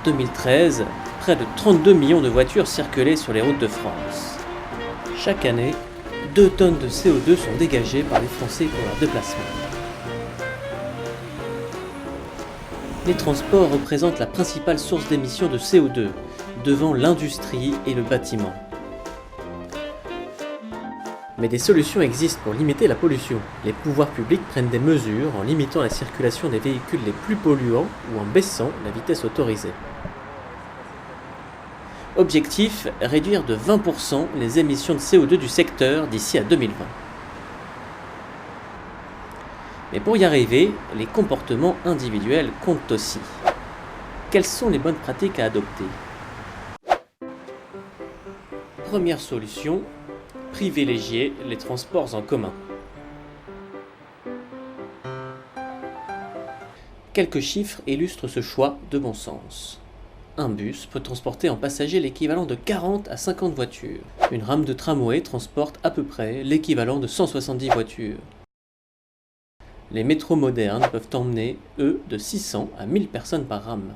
2013, près de 32 millions de voitures circulaient sur les routes de France. Chaque année, 2 tonnes de CO2 sont dégagées par les Français pour leurs déplacements. Les transports représentent la principale source d'émissions de CO2, devant l'industrie et le bâtiment. Mais des solutions existent pour limiter la pollution. Les pouvoirs publics prennent des mesures en limitant la circulation des véhicules les plus polluants ou en baissant la vitesse autorisée. Objectif, réduire de 20% les émissions de CO2 du secteur d'ici à 2020. Mais pour y arriver, les comportements individuels comptent aussi. Quelles sont les bonnes pratiques à adopter ? Première solution, privilégier les transports en commun. Quelques chiffres illustrent ce choix de bon sens. Un bus peut transporter en passagers l'équivalent de 40 à 50 voitures. Une rame de tramway transporte à peu près l'équivalent de 170 voitures. Les métros modernes peuvent emmener, eux, de 600 à 1000 personnes par rame.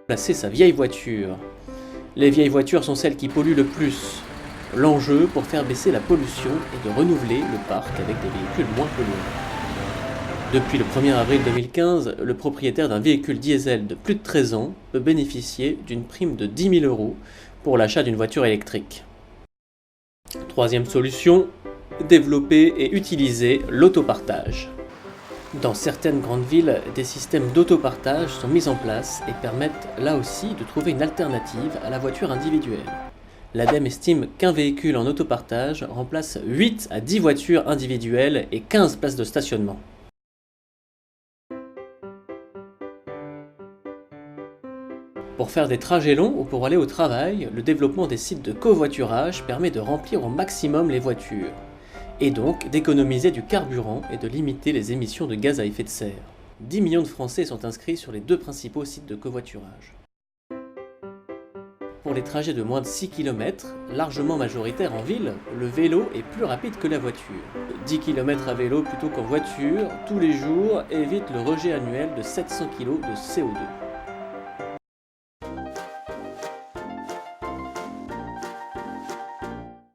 Placer sa vieille voiture. Les vieilles voitures sont celles qui polluent le plus. L'enjeu pour faire baisser la pollution est de renouveler le parc avec des véhicules moins polluants. Depuis le 1er avril 2015, le propriétaire d'un véhicule diesel de plus de 13 ans peut bénéficier d'une prime de 10 000 € pour l'achat d'une voiture électrique. Troisième solution, développer et utiliser l'autopartage. Dans certaines grandes villes, des systèmes d'autopartage sont mis en place et permettent là aussi de trouver une alternative à la voiture individuelle. L'ADEME estime qu'un véhicule en autopartage remplace 8 à 10 voitures individuelles et 15 places de stationnement. Pour faire des trajets longs ou pour aller au travail, le développement des sites de covoiturage permet de remplir au maximum les voitures, et donc d'économiser du carburant et de limiter les émissions de gaz à effet de serre. 10 millions de Français sont inscrits sur les 2 principaux sites de covoiturage. Pour les trajets de moins de 6 km, largement majoritaires en ville, le vélo est plus rapide que la voiture. 10 km à vélo plutôt qu'en voiture, tous les jours, évite le rejet annuel de 700 kg de CO2.